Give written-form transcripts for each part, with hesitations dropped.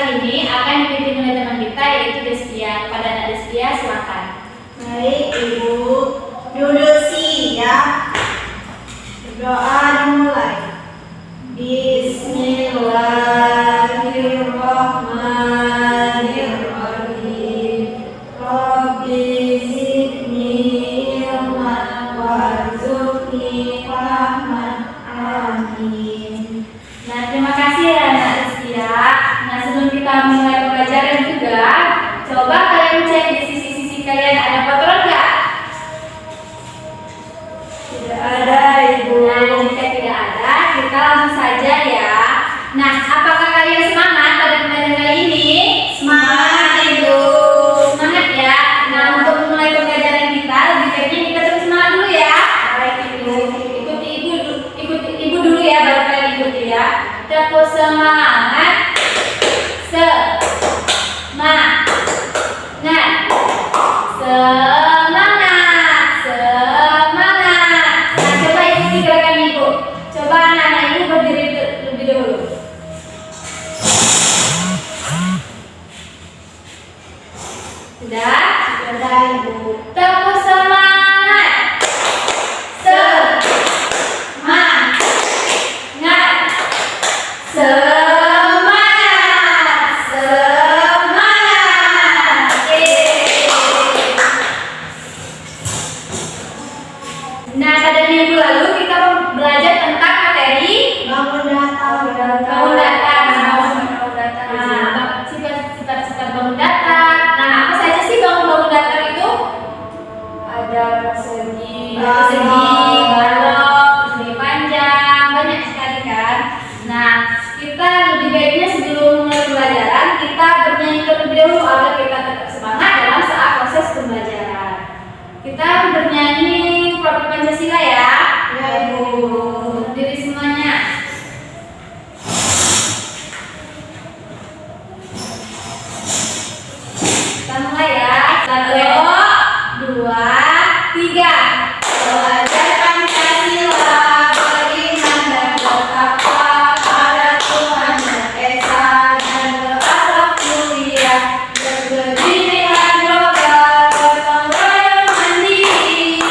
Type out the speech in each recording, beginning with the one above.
kali ini akan dipimpin oleh teman kita yaitu Destia. Kepada Anak Destia, silakan. Baik Ibu, duduk siap. Berdoa dimulai. Bismillahirrahmanirrahim. Rabbi zidni ilman warzuqni fahman. Amin. Nah, terima kasih ya Anak Destia. Nah, sebelum kita mulai pembelajaran juga, coba kalian cek di sisi-sisi kalian ada kotoran nggak? Tidak ada Ibu. Nah, jika tidak ada, kita langsung saja ya. Nah, apakah kalian semangat pada pembelajaran kali ini? Semangat Ibu. Semangat ya. Nah, untuk memulai pembelajaran kita, lebih baiknya kita terus semangat dulu ya. Baik Ibu. Ikuti ibu dulu ya, baru kalian ikuti ya. Tepuk semangat. Semangat. Semangat. Semangat. Nah, coba ikuti gerakan ibu. Coba anak-anak ibu berdiri lebih dahulu. Sudah? Sudah Ibu. Tepuk semangat. Semangat. Semangat. Semangat. Oke. Nah, pada minggu lalu kita belajar tentang materi Bangun data. bangun datar. Nah, sifat-sifat bangun datar. Nah, apa saja sih bangun datar itu? Ada persegi, Balok, persegi panjang, banyak sekali kan. Nah, kita lebih baiknya sebelum mulai pembelajaran kita bernyanyi terlebih dahulu agar kita tetap semangat dalam saat proses pembelajaran. Kita bernyanyi Program Pancasila ya. Ya, Ibu. Berdiri semuanya. Kita mulai ya. 1, 2, 3. Belajar Pancasila, beriman dan bertakwa pada Tuhan Yang Esa dan berakhlak mulia, berbudaya global, gotong royong mandiri,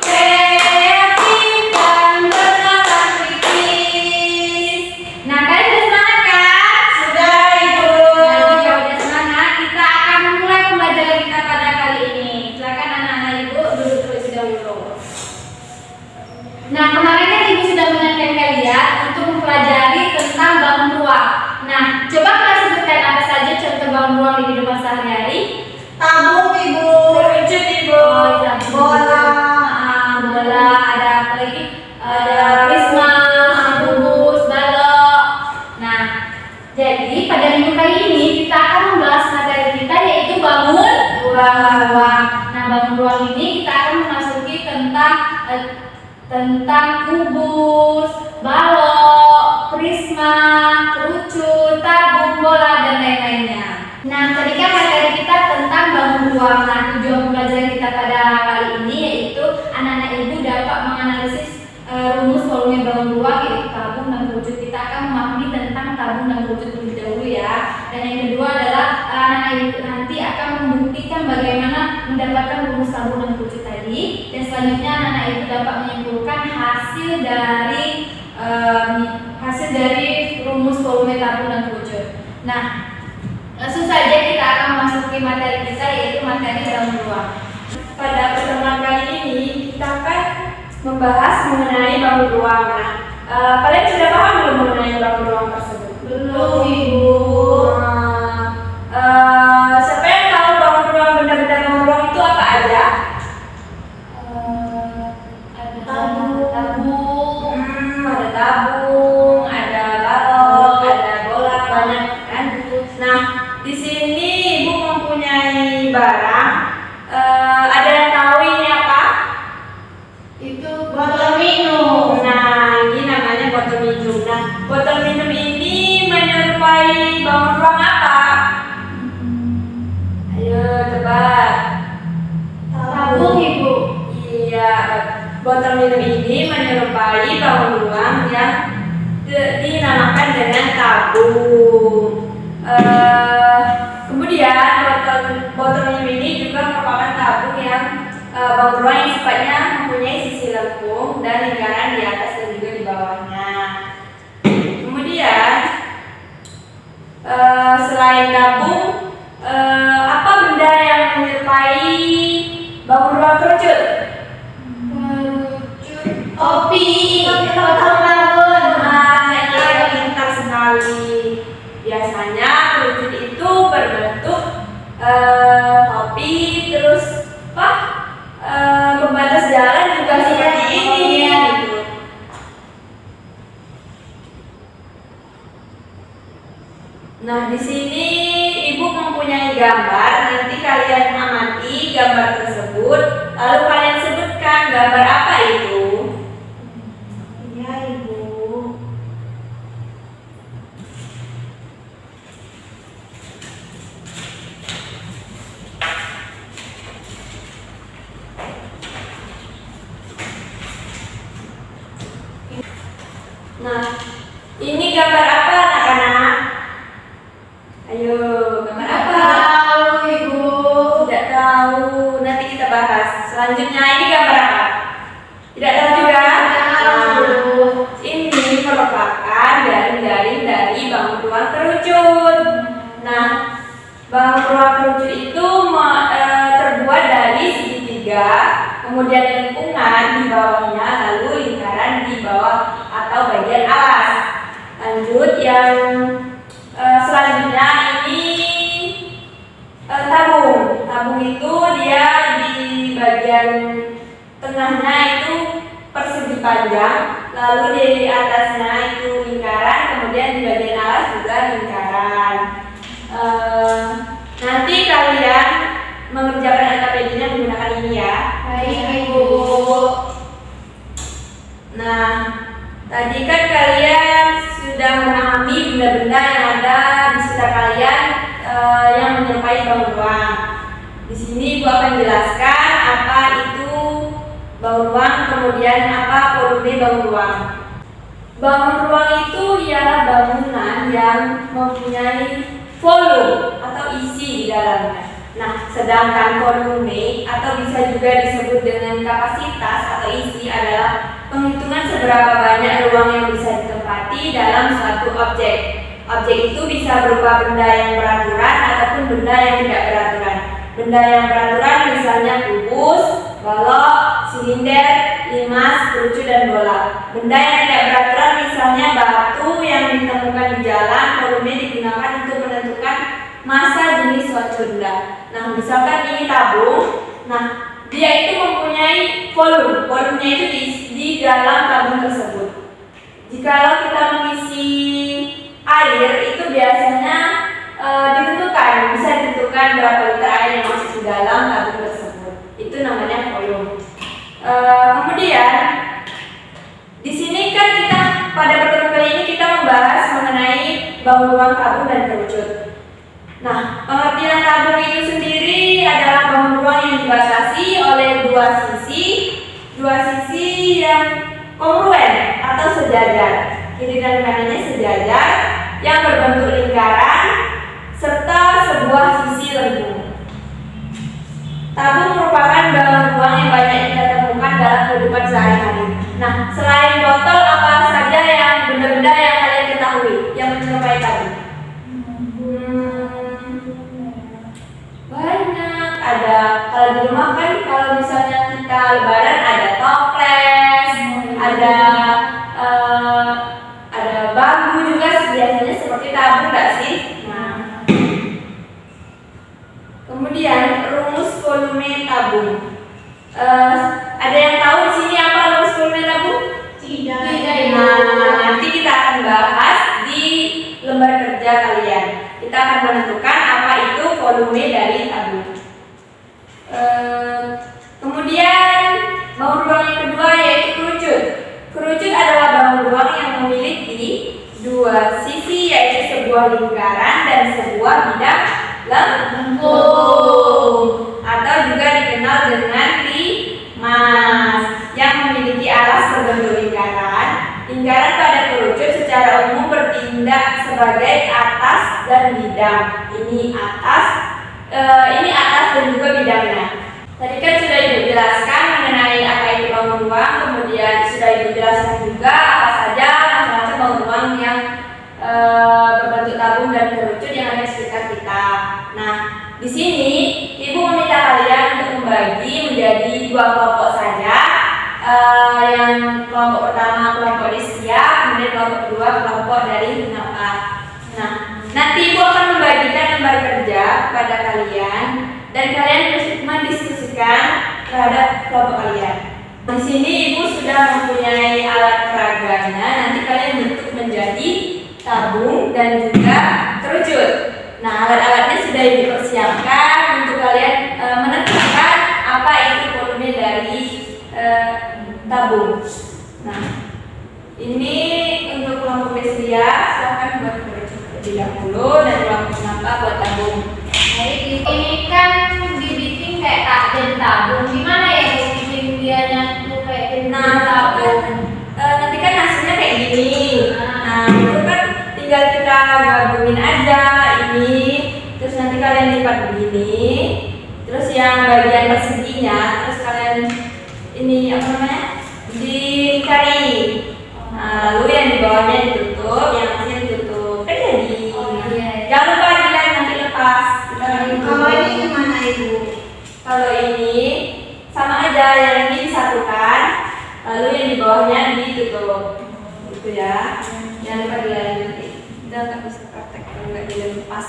kreatif dan bernalar kritis. Nah, kalian sudah semangat kan? Sudah Ibu. Nah, jika udah semangat, kita akan memulai pembelajaran kita pada kali ini. Silakan anak-anak ibu duduk terlebih dahulu. Nah, kemarin kan ibu sudah mengingatkan kalian untuk mempelajari tentang bangun ruang. Nah, coba kalian sebutkan apa saja contoh bangun ruang di kehidupan sehari-hari. Tabung Ibu. Wujud Ibu. Bola. Bola, ada apa lagi? Ada prisma, kubus, balok. Nah, jadi pada minggu kali ini kita akan membahas materi kita yaitu bangun ruang. Nah, bangun ruang ini kita akan memasuki tentang kubus, balok, prisma, kerucut, tabung, bola dan lain-lainnya. Nah, tadi kan materi kita tentang bangun ruang. Nah, tujuan pembelajaran kita pada kali ini yaitu anak-anak ibu dapat menganalisis rumus volume bangun ruang yaitu tabung dan kerucut. Kita akan memahami tentang tabung dan kerucut terlebih dahulu ya. Dan yang kedua adalah anak-anak ibu nanti akan membuktikan bagaimana mendapatkan rumus tabung dan kerucut tadi. Dan selanjutnya anak-anak ibu dapat menyimpulkan hasil dari rumus volume tabung dan kerucut. Nah, langsung saja kita akan memasuki materi kita yaitu materi bangun ruang. Pada pertemuan kali ini kita akan membahas mengenai bangun ruang. Nah, kalian sudah paham belum mengenai bangun ruang tersebut? Belum, Ibu. Siapa yang tahu bangun ruang, benda-benda bangun ruang itu apa aja? Ada tabung, Ada tabung, ada balok, ada bola, banyak kan? Nah, di sini Ibu mempunyai barang. Ada yang tahu ini apa? itu botol minum. Nah, ini namanya botol minum. Nah, botol minum ini menyerupai bangun ruang apa? Ayo tebak. Tabung, Ibu. Iya, botol minum ini menyerupai bangun ruang yang dinamakan dengan tabung. Kemudian botol mini juga merupakan tabung yang bangun ruang yang sifatnya mempunyai sisi lengkung dan lingkaran di atas dan juga di bawahnya. Kemudian selain tabung, apa benda yang menyerupai bangun ruang kerucut? Topi. Pintar sekali. Biasanya kerucut itu berbentuk topi, terus pembatas jalan juga seperti ini gitu. Nah, di sini Ibu mempunyai gambar. Nanti kalian amati gambar tersebut, lalu kalian sebutkan gambar apa itu. Iya, Ibu. Nah, ini gambar apa anak-anak? Ayo, gambar apa? Tahu, Ibu. Tidak tahu, nanti kita bahas. Selanjutnya ini gambar apa? Tidak tahu juga? Tahu. Ini merupakan garing-garing dari bangun ruang kerucut. Nah, bangun ruang kerucut itu terbuat dari segitiga, kemudian lengkungan di bawahnya, lalu lingkaran di bawah atau bagian alas. Lanjut yang selanjutnya ini tabung. Tabung itu dia di bagian tengahnya itu persegi panjang, lalu di atasnya itu lingkaran, kemudian di bagian alas juga lingkaran. Nanti kalian mengerjakan LKPD-nya menggunakan ini ya. Baik, Ibu. Nah, tadi kan kalian sudah memahami benda-benda yang ada di sekitar kalian yang menyerupai bangun ruang. Di sini Ibu akan jelaskan apa itu bangun ruang, kemudian apa volume bangun ruang. Bangun ruang itu ialah bangunan yang mempunyai volume atau isi di dalamnya. Nah, sedangkan volume atau bisa juga disebut dengan kapasitas atau isi adalah penghitungan seberapa banyak ruang yang bisa ditempati dalam suatu objek. Objek itu bisa berupa benda yang beraturan ataupun benda yang tidak beraturan. Benda yang beraturan misalnya kubus, balok, silinder, limas, kerucut, dan bola. Benda yang tidak beraturan misalnya batu yang ditemukan di jalan, volume digunakan untuk menentukan massa jenis suatu benda. Nah, misalkan ini tabung. Nah, dia itu mempunyai volume. Volumenya itu di dalam tabung tersebut. Jikalau kita mengisi air, itu biasanya bisa ditentukan berapa liter air yang masuk di dalam tabung tersebut. Itu namanya volume. Kemudian di sini kan kita pada pertemuan kali ini kita membahas mengenai bangun ruang tabung dan kerucut. Nah, pengertian tabung itu sendiri adalah bangun ruang yang dibatasi oleh dua sisi yang kongruen atau sejajar, kiri dan kanannya sejajar, yang berbentuk lingkaran serta sebuah sisi lengkung. Tabung merupakan bangun ruang yang banyak kita temukan dalam kehidupan sehari-hari. Nah, selain botol, apa saja yang benda-benda yang kalian ketahui yang menyerupai tabung? Banyak. Ada kalau di rumah kan, kalau misalnya kita lebaran ada toples, ada bambu juga biasanya seperti tabung, nggak sih? Nah, kemudian rumus volume tabung. Ada yang tahu di sini apa rumus volume tabung? Tidak. Nah, nanti kita akan bahas di lembar kerja kalian. Kita akan menentukan apa itu volume dari tabung. Kemudian bangun ruang yang kedua yaitu kerucut. Kerucut adalah bangun ruang yang memiliki dua sisi, yaitu sebuah lingkaran dan sebuah bidang lengkung, atau juga dikenal dengan limas, yang memiliki alas berbentuk lingkaran. Lingkaran pada kerucut secara umum bertindak sebagai atap atas dan bidang. Ini atas dan juga bidangnya. Tadi kan sudah Ibu jelaskan mengenai apa itu bangun ruang, kemudian sudah Ibu jelaskan juga apa saja macam-macam bangun ruang yang berbentuk tabung dan kerucut yang ada di sekitar kita. Nah, di sini Ibu meminta kalian untuk membagi menjadi 2 kelompok saja. Yang kelompok pertama kelompok Desia, kemudian kelompok kedua kelompok dari Napa. Nah, nanti Ibu akan membagikan lembar kerja kepada kalian dan kalian mendiskusikan terhadap kelompok kalian. Di sini Ibu sudah mempunyai alat peraganya. Nanti kalian bentuk menjadi tabung dan juga kerucut. Nah, alat-alatnya sudah Ibu persiapkan untuk kalian menentukan apa itu volume dari tabung. Nah, ini untuk kelompok Desia, silakan buat kerucut terlebih dahulu dan kelompok Napa buat tabung. Baik, ini kan dibikin kayak jadi tabung. Gimana ya Bu bikin dianya tuh kayak jadi tabung? Nanti kan hasilnya kayak gini. Nah, itu kan tinggal kita gabungin aja ini. Terus nanti kalian lipat begini. Terus yang bagian perseginya, terus kalian ini apa namanya? Dicari. Nah, lalu yang di bawahnya ditutup, yang atasnya ditutup. Kan jadi. Jangan lupa kalian nanti lepas. Kalau ini gimana Ibu? Kalau ini sama aja, yang ini disatukan, lalu yang di bawahnya ditutup, gitu ya. Jangan lupa dilanjutin. Udah nggak bisa praktek kalau nggak dilepas.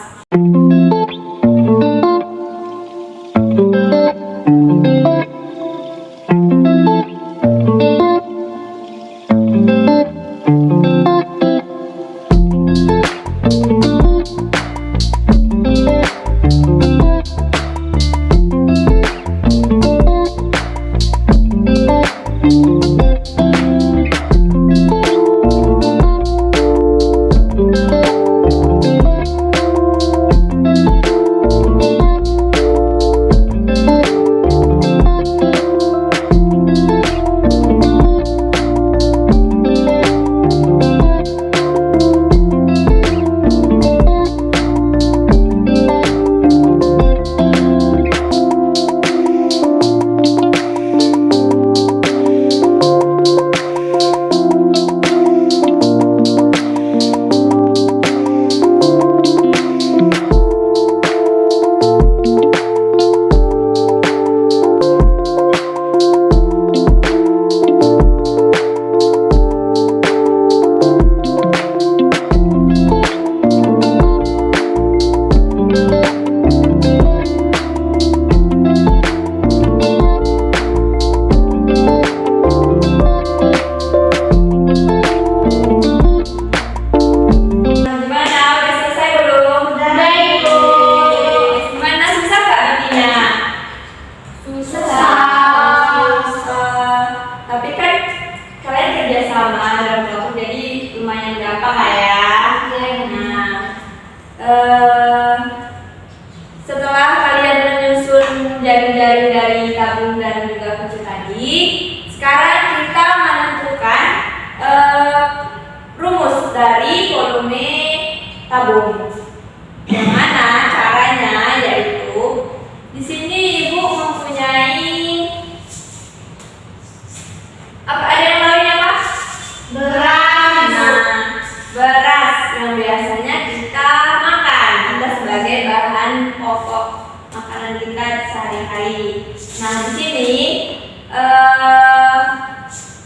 Setelah kalian menyusun jaring-jaring dari tabung dan juga kunci tadi, sekarang kita menentukan rumus dari volume tabung. Yang mana caranya yaitu di sini Ibu mempunyai apa, ada yang lainnya Pak? Beras. Nah, beras yang biasanya kita makan, kita sebagai bahan pokok makanan kita sehari-hari. Nah, di sini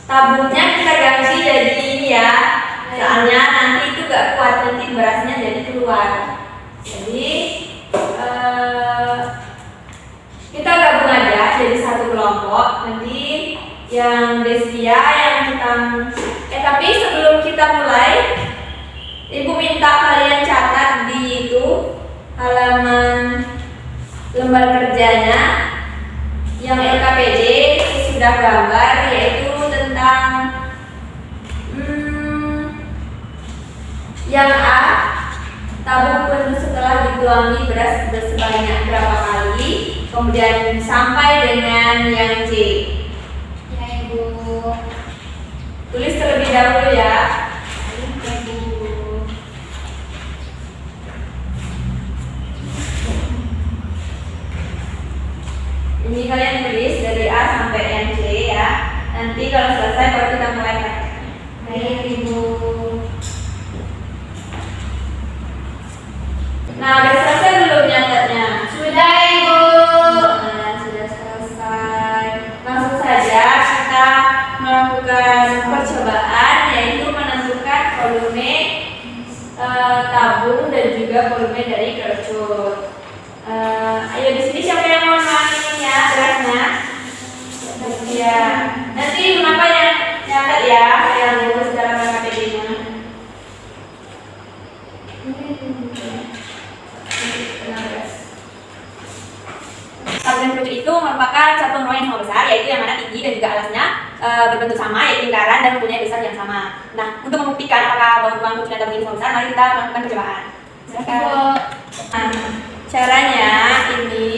tabungnya kita ganti jadi ini ya, soalnya nanti itu gak kuat, nanti berasnya jadi keluar. Jadi kita gabung aja jadi satu kelompok. Nanti yang Desia yang tentang tapi sebelum kita mulai, Ibu minta kalian catat di itu halaman lembar kerjanya yang LKPD sudah gambar, yaitu tentang yang A, tabung penuh setelah dituangi beras sebanyak berapa kali, kemudian sampai dengan yang C. Ya Ibu. Tulis terlebih dahulu ya. Ini kalian tulis dari A sampai yang C ya. Nanti kalau selesai baru kita mulai prakteknya. Baik, Ibu. Nah, udah selesai belum nyatetnya? Sudah, Ibu. Nah, sudah selesai. Langsung saja kita melakukan percobaan, yaitu menentukan volume tabung dan juga volume dari kerucut. Ayo di sini siapa yang mau ini ya berasnya? Ya. Nanti kenapa yang nyatet ya yang lulus dalam KPD-nya. Tabung kerucut itu merupakan satu ruang yang sama besar, yaitu yang mana tinggi dan juga alasnya berbentuk sama, yaitu lingkaran dan mempunyai besar yang sama. Nah, untuk membuktikan apakah ruang kerucut dan tabung ini sama besar, mari kita melakukan percobaan. Silakan. Nah, caranya ini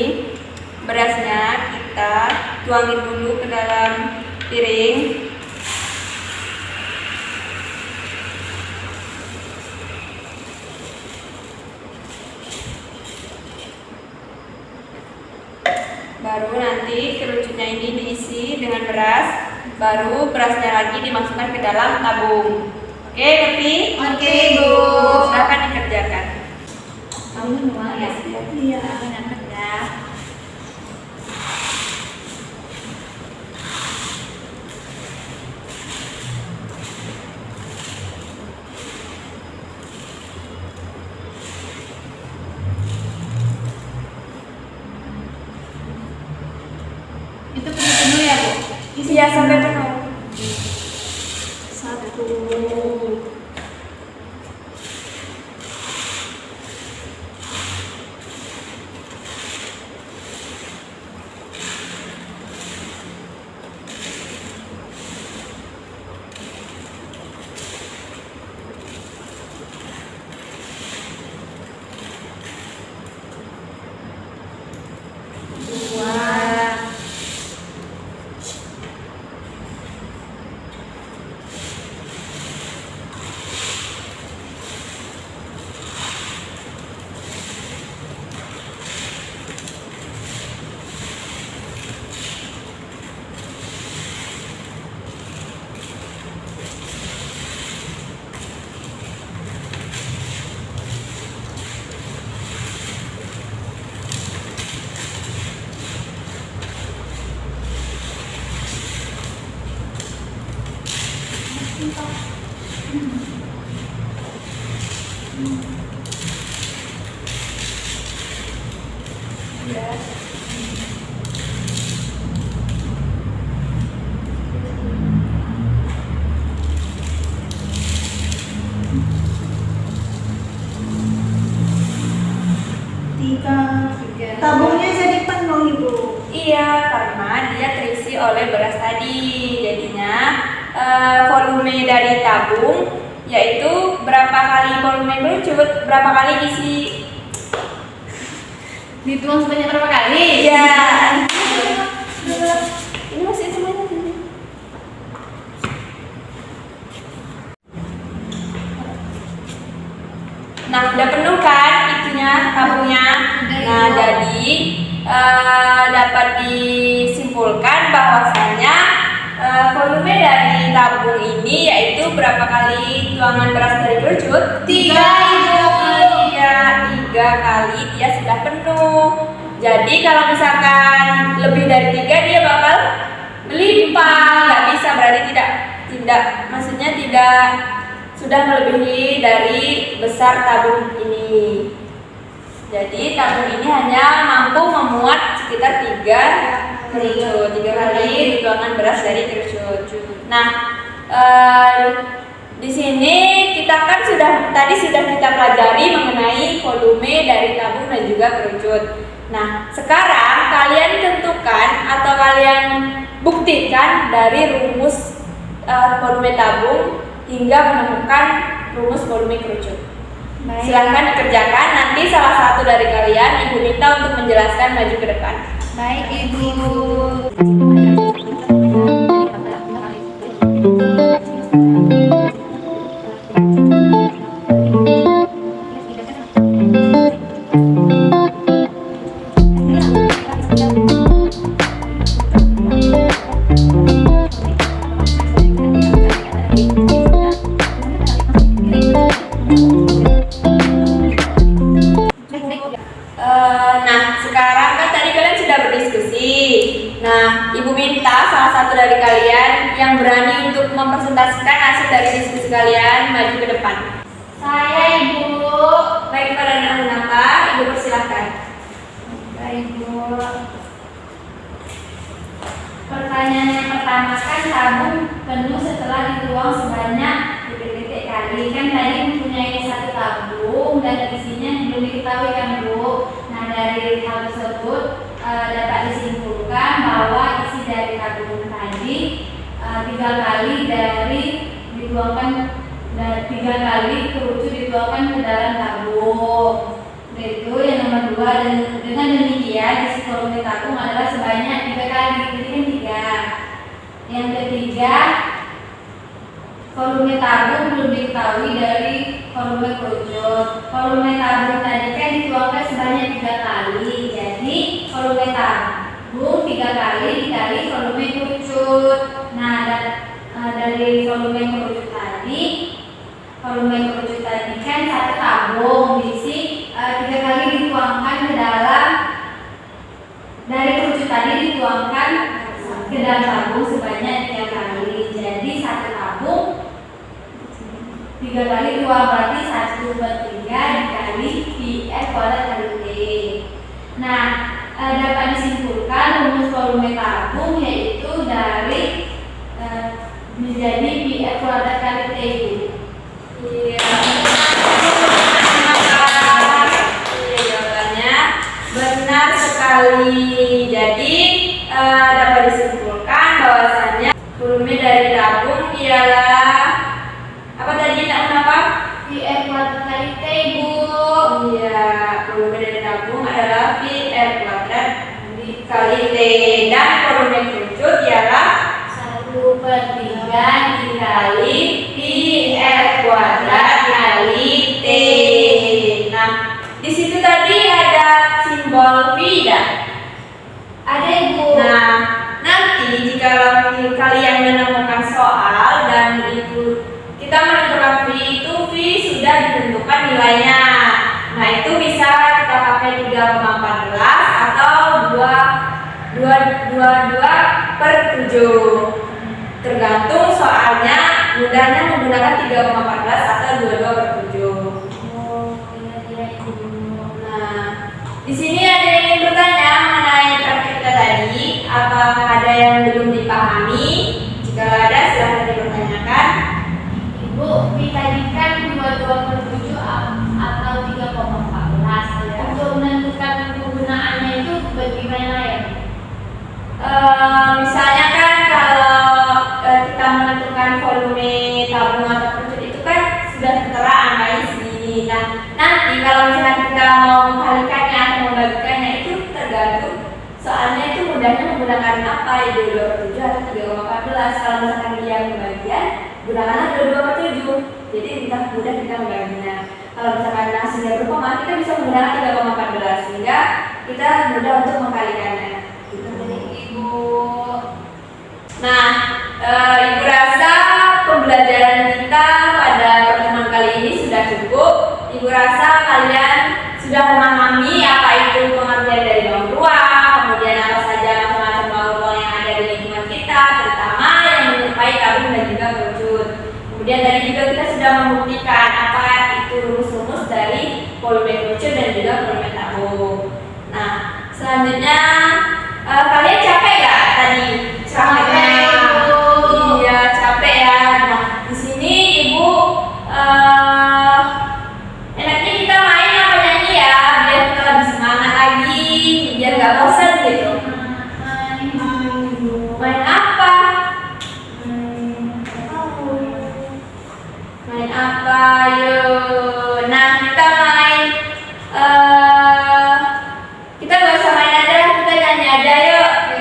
berasnya kita tuangin dulu ke dalam piring. Baru nanti kerucutnya ini diisi dengan beras, baru berasnya lagi dimasukkan ke dalam tabung. Oke, ngerti? Oke, Ibu. Silakan dikerjakan. Kamu nuang ya? Iya, nyatet ya. Itu penuh ya, Bu? Iya, sampai penuh. Satu. Tabungnya jadi penuh, Ibu. Iya, karena dia terisi oleh beras tadi. Jadinya volume dari tabung yaitu berapa kali volume kerucut, berapa kali isi. Dituang sebanyak berapa kali? Iya. Ini masih semuanya sini. Nah, udah penuh kan itunya tabungnya. Nah, jadi dapat disimpulkan bahwasanya volume dari tabung ini yaitu berapa kali tuangan beras dari kerucut? 3, Ibu. Iya, 3 kali dia sudah penuh. Jadi kalau misalkan lebih dari 3 dia bakal melimpah, nggak bisa, berarti tidak maksudnya tidak sudah melebihi dari besar tabung ini. Jadi tabung ini hanya mampu memuat sekitar 3 kerucut, 3 kali tuangan beras dari kerucut. Nah, di sini kita kan sudah kita pelajari mengenai volume dari tabung dan juga kerucut. Nah, sekarang kalian tentukan atau kalian buktikan dari rumus volume tabung hingga menemukan rumus volume kerucut. Silahkan dikerjakan. Nanti salah satu dari kalian Ibu minta untuk menjelaskan maju ke depan. Baik, Ibu. Nah, sekarang kan tadi kalian sudah berdiskusi. Nah, Ibu minta salah satu dari kalian yang berani untuk mempresentasikan hasil dari diskusi kalian maju ke depan. Saya Ibu. Baik, pada nama Ibu persilahkan. Baik Ibu. Pertanyaan yang pertama kan sabun penuh setelah dituang sebanyak titik-titik kali. Kan tadi mempunyai satu tabung dan isinya belum diketahui kan Bu. Nah dari hal tersebut dapat disimpulkan bahwa isi dari tabung tadi 3 kali dari dituangkan dan 3 kali kerucut dituangkan ke dalam tabung. Itu yang nomor 2 dan dengan demikian isi volume tabung adalah sebanyak 3 kali. Jadi kan 3. Yang ketiga, volume tabung belum diketahui dari volume kerucut. Volume tabung tadi kan dituangkan sebanyak 3 kali. Jadi volume tabung 3 kali dikali volume kerucut. Nah, dari volume kerucut tadi kan satu tabung diisi 3 kali dituangkan ke dalam, dari kerucut tadi dituangkan ke dalam tabung sebanyak 3 kali. Jadi satu tabung 3 kali tuang berarti 1/3 dikali Pf kuadrat kali T. Nah, dapat disimpulkan rumus volume tabung yaitu dari menjadi Pf kuadrat kali T. Iya, jawabannya benar sekali. Jadi dapat disimpulkan bahwasannya volume dari tabung ialah apa tadi nama? Pf kuadrat kali T Ibu. Iya, volume dari tabung adalah Pf kuadrat kali T dan volume kerucut ialah 1/3 dikali Pf kuadrat kali T. Nah, di situ tadi ada simbol V dah. Ada Ibu. Nah, nanti jika kalian menemukan soal dan itu kita menentukan V itu V sudah ditentukan nilainya. Nah, itu bisa kita pakai 3,14 atau 2/7. Tergantung soalnya mudahnya menggunakan 3,14 atau 22/7. Oh, iya Ibu. Nah, di sini ada yang ingin bertanya mengenai praktek kita tadi. Apakah ada yang belum dipahami? Jika ada, silahkan dipertanyakan. Ibu, tadi kan 22/7 atau 3,14 ya. Untuk menentukan penggunaannya itu bagaimana ya? Misalnya kan kalau kita menentukan volume tabung atau kerucut itu kan sudah tertera angkanya segini. Nah, nanti kalau misalnya kita mau mengkalikannya atau membagikannya itu tergantung soalnya itu mudahnya menggunakan apa, 22/7 atau 3,14. Kalau misalkan dia pembagian, gunakanlah 22/7. Jadi mudah kita membaginya. Kalau misalkan hasilnya berkoma, kita bisa menggunakan 3,14 sehingga kita mudah untuk mengkalikannya. Ibu. Nah, Ibu rasa pembelajaran kita pada pertemuan kali ini sudah cukup. Ibu rasa kalian sudah memahami apa itu pengertian dari bangun ruang, kemudian apa saja macam-macam bangun ruang yang ada di lingkungan kita, terutama yang menyerupai tabung dan juga kerucut. Kemudian tadi juga kita sudah membuktikan apa itu rumus-rumus dari volume kerucut dan juga volume tabung. Nah, selanjutnya kalian capek gak tadi ceramahnya? Iya, capek ya. Nah, di sini Ibu enaknya kita main apa nyanyi ya, biar kita lebih semangat lagi, biar gak bosan gitu. Main apa? Main apa? Yuk. Nah, kita main kita gak usah main aja, kita nyanyi aja yuk.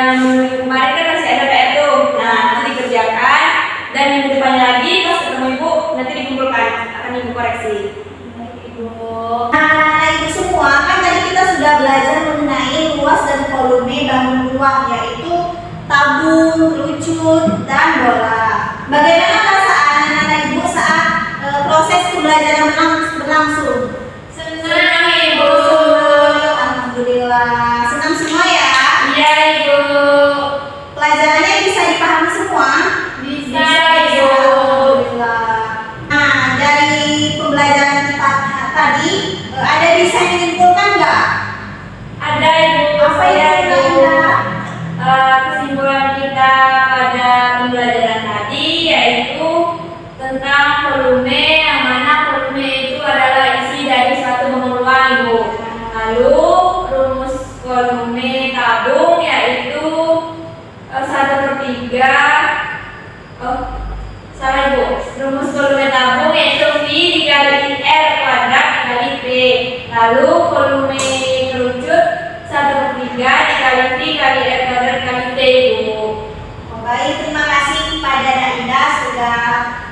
yang kemarin kan masih ada PR tuh. Nah, nanti dikerjakan dan minggu depannya lagi pas ketemu ibu nanti dikumpulkan, akan ibu koreksi. Baik, Ibu. Nah, ibu semua kan tadi kita sudah belajar mengenai luas dan volume bangun ruang, yaitu tabung, kerucut, dan bola. Bagaimana perasaan anak-anak ibu saat proses pembelajaran berlangsung? Senang, Ibu. Alhamdulillah, senang semua ya. Iya, Ibu. Pelajarannya bisa dipahami semua. Bisa, Ibu. Alhamdulillah. Nah, dari pembelajaran kita tadi ada bisa yang menyimpulkan nggak? Ada Ibu. Apa yang Ibu? ada? Kesimpulan kita pada pembelajaran tadi yaitu tentang volume, yang mana volume itu adalah isi dari suatu bangun ruang, Ibu. Lalu rumus volume tabung yaitu 1/3. Salah, Ibu. Rumus volume tabung yaitu V dikali R kuadrat dikali P. Lalu volume kerucut 1/3 dikali V kali R kuadrat dikali T, Ibu. Oh, baik, terima kasih kepada Naida sudah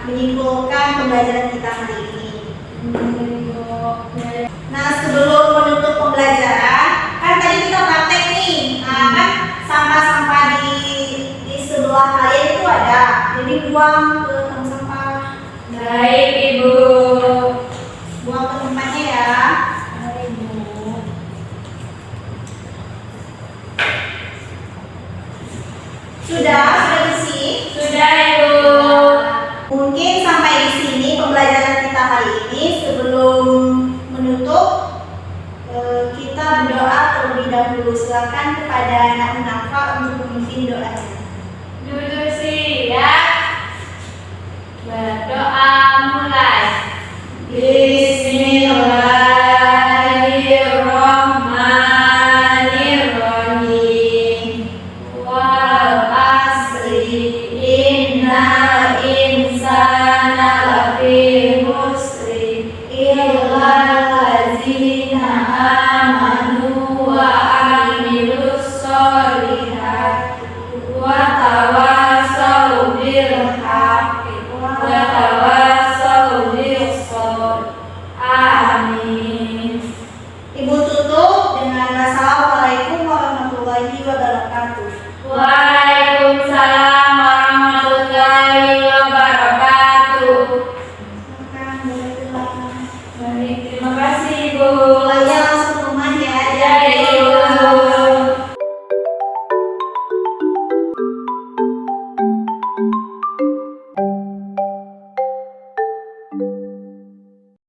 menyimpulkan pembelajaran kita hari ini. Nah, sebelum menutup pembelajaran, kan tadi kita praktek nih. Nah, kan sampah-sampah di sebelah kalian itu ada. Jadi buang ke tong sampah. Baik, Ibu. Buang ke tempatnya ya. Mari, Ibu. Sudah bersih. Sudah, Ibu. Mungkin sampai di sini pembelajaran kita hari ini. Sebelum menutup, kita berdoa terlebih dahulu. Silakan kepada anak Munafa untuk memimpin doanya. Duduk siap. Berdoa mulai. Bismillahirrahmanirrahim. Wal asri Innal insana lafi khusri illa allazina amanu wa amilus solihat wa tawasaw bil haqqi wa tawasaw bis sabr. Amin. Ibu tutup dengan Assalamualaikum warahmatullahi wabarakatuh. Waalaikumsalam warahmatullahi wabarakatuh. Silakan, boleh pulang. Baik, terima kasih, Ibu.